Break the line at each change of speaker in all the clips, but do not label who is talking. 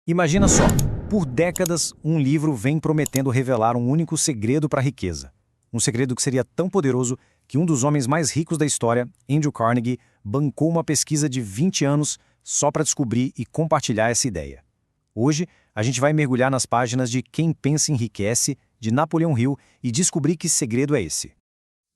Imagina só, por décadas, um livro vem prometendo revelar um único segredo para a riqueza. Um segredo que seria tão poderoso que um dos homens mais ricos da história, Andrew Carnegie, bancou uma pesquisa de 20 anos só para descobrir e compartilhar essa ideia. Hoje, a gente vai mergulhar nas páginas de Quem Pensa Enriquece, de Napoleão Hill, e descobrir que segredo é esse.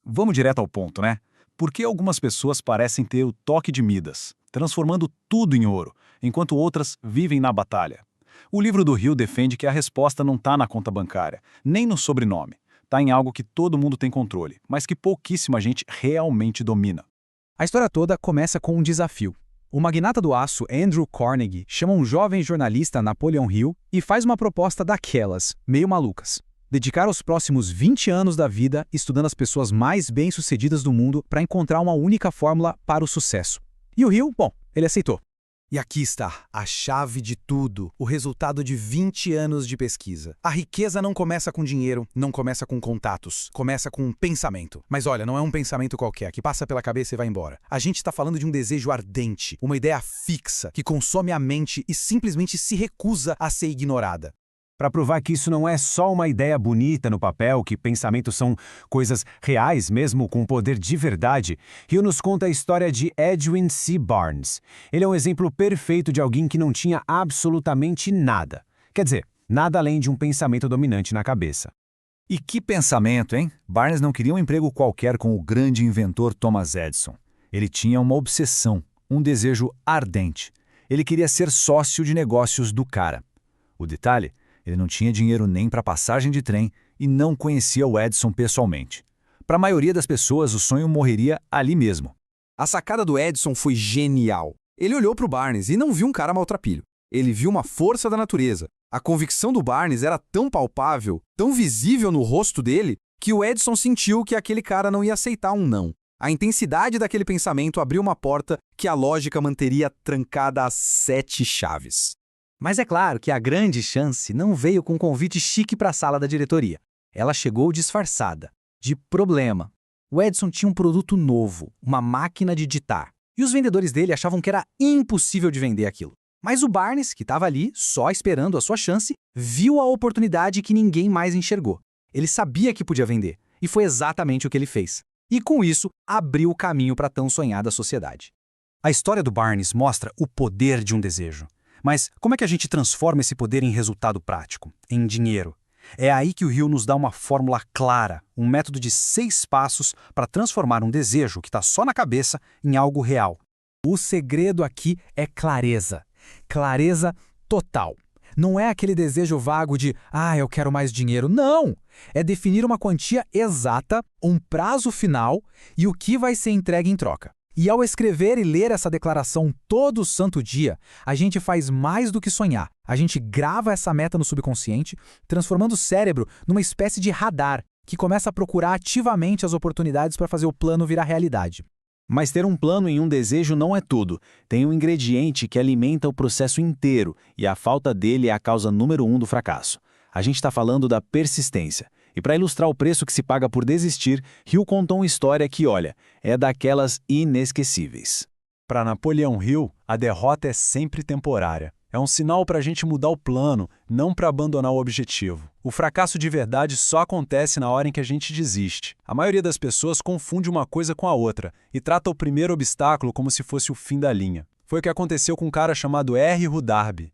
Vamos direto ao ponto, né? Por que algumas pessoas parecem ter o toque de Midas, transformando tudo em ouro, enquanto outras vivem na batalha? O livro do Hill defende que a resposta não está na conta bancária, nem no sobrenome. Está em algo que todo mundo tem controle, mas que pouquíssima gente realmente domina.
A história toda começa com um desafio. O magnata do aço Andrew Carnegie chama um jovem jornalista, Napoleão Hill, e faz uma proposta daquelas, meio malucas. Dedicar os próximos 20 anos da vida estudando as pessoas mais bem-sucedidas do mundo para encontrar uma única fórmula para o sucesso. E o Hill, bom, ele aceitou.
E aqui está, a chave de tudo, o resultado de 20 anos de pesquisa. A riqueza não começa com dinheiro, não começa com contatos, começa com um pensamento. Mas olha, não é um pensamento qualquer, que passa pela cabeça e vai embora. A gente está falando de um desejo ardente, uma ideia fixa, que consome a mente e simplesmente se recusa a ser ignorada.
Para provar que isso não é só uma ideia bonita no papel, que pensamentos são coisas reais mesmo com poder de verdade, Hill nos conta a história de Edwin C. Barnes. Ele é um exemplo perfeito de alguém que não tinha absolutamente nada. Quer dizer, nada além de um pensamento dominante na cabeça.
E que pensamento, hein? Barnes não queria um emprego qualquer com o grande inventor Thomas Edison. Ele tinha uma obsessão, um desejo ardente. Ele queria ser sócio de negócios do cara. O detalhe: ele não tinha dinheiro nem para passagem de trem e não conhecia o Edison pessoalmente. Para a maioria das pessoas, o sonho morreria ali mesmo.
A sacada do Edison foi genial. Ele olhou para o Barnes e não viu um cara maltrapilho. Ele viu uma força da natureza. A convicção do Barnes era tão palpável, tão visível no rosto dele, que o Edison sentiu que aquele cara não ia aceitar um não. A intensidade daquele pensamento abriu uma porta que a lógica manteria trancada às 7 chaves.
Mas é claro que a grande chance não veio com um convite chique para a sala da diretoria. Ela chegou disfarçada, de problema. O Edison tinha um produto novo, uma máquina de digitar, e os vendedores dele achavam que era impossível de vender aquilo. Mas o Barnes, que estava ali, só esperando a sua chance, viu a oportunidade que ninguém mais enxergou. Ele sabia que podia vender, e foi exatamente o que ele fez. E com isso, abriu o caminho para a tão sonhada sociedade.
A história do Barnes mostra o poder de um desejo. Mas como é que a gente transforma esse poder em resultado prático, em dinheiro? É aí que o Hill nos dá uma fórmula clara, um método de 6 passos para transformar um desejo que está só na cabeça em algo real.
O segredo aqui é clareza. Clareza total. Não é aquele desejo vago de, eu quero mais dinheiro. Não! É definir uma quantia exata, um prazo final e o que vai ser entregue em troca. E ao escrever e ler essa declaração todo santo dia, a gente faz mais do que sonhar. A gente grava essa meta no subconsciente, transformando o cérebro numa espécie de radar, que começa a procurar ativamente as oportunidades para fazer o plano virar realidade.
Mas ter um plano em um desejo não é tudo. Tem um ingrediente que alimenta o processo inteiro, e a falta dele é a causa número 1 do fracasso. A gente está falando da persistência. E para ilustrar o preço que se paga por desistir, Hill contou uma história que, olha, é daquelas inesquecíveis.
Para Napoleão Hill, a derrota é sempre temporária. É um sinal para a gente mudar o plano, não para abandonar o objetivo. O fracasso de verdade só acontece na hora em que a gente desiste. A maioria das pessoas confunde uma coisa com a outra e trata o primeiro obstáculo como se fosse o fim da linha. Foi o que aconteceu com um cara chamado R. Hu Darby.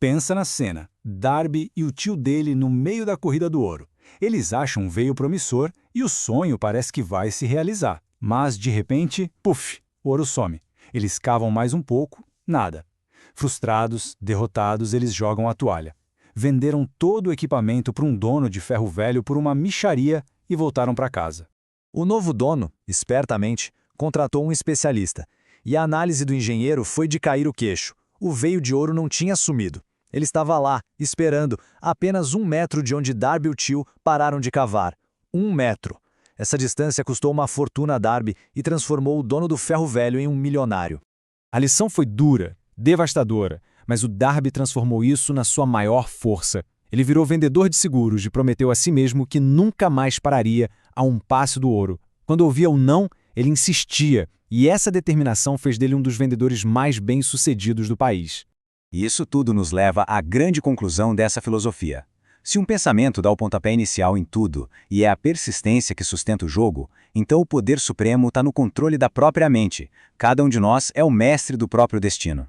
Pensa na cena, Darby e o tio dele no meio da corrida do ouro. Eles acham um veio promissor e o sonho parece que vai se realizar. Mas, de repente, puf, o ouro some. Eles cavam mais um pouco, nada. Frustrados, derrotados, eles jogam a toalha. Venderam todo o equipamento para um dono de ferro velho por uma mixaria e voltaram para casa.
O novo dono, espertamente, contratou um especialista. E a análise do engenheiro foi de cair o queixo. O veio de ouro não tinha sumido. Ele estava lá, esperando, a apenas 1 metro de onde Darby e o tio pararam de cavar. 1 metro. Essa distância custou uma fortuna a Darby e transformou o dono do ferro velho em um milionário.
A lição foi dura, devastadora, mas o Darby transformou isso na sua maior força. Ele virou vendedor de seguros e prometeu a si mesmo que nunca mais pararia a um passo do ouro. Quando ouvia o não, ele insistia, e essa determinação fez dele um dos vendedores mais bem-sucedidos do país.
E isso tudo nos leva à grande conclusão dessa filosofia. Se um pensamento dá o pontapé inicial em tudo, e é a persistência que sustenta o jogo, então o poder supremo está no controle da própria mente. Cada um de nós é o mestre do próprio destino.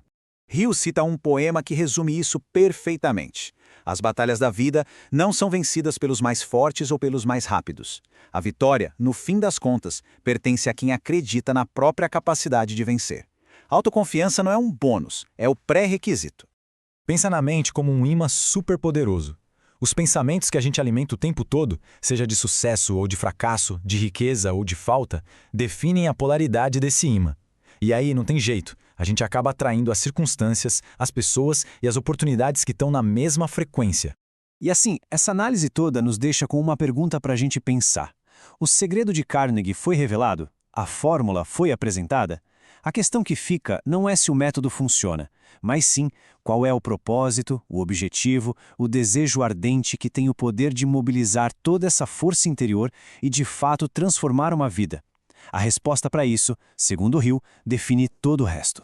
Hill cita um poema que resume isso perfeitamente. As batalhas da vida não são vencidas pelos mais fortes ou pelos mais rápidos. A vitória, no fim das contas, pertence a quem acredita na própria capacidade de vencer. Autoconfiança não é um bônus, é o pré-requisito.
Pensa na mente como um imã superpoderoso. Os pensamentos que a gente alimenta o tempo todo, seja de sucesso ou de fracasso, de riqueza ou de falta, definem a polaridade desse imã. E aí não tem jeito, a gente acaba atraindo as circunstâncias, as pessoas e as oportunidades que estão na mesma frequência.
E assim, essa análise toda nos deixa com uma pergunta para a gente pensar. O segredo de Carnegie foi revelado? A fórmula foi apresentada? A questão que fica não é se o método funciona, mas sim qual é o propósito, o objetivo, o desejo ardente que tem o poder de mobilizar toda essa força interior e de fato transformar uma vida. A resposta para isso, segundo Hill, define todo o resto.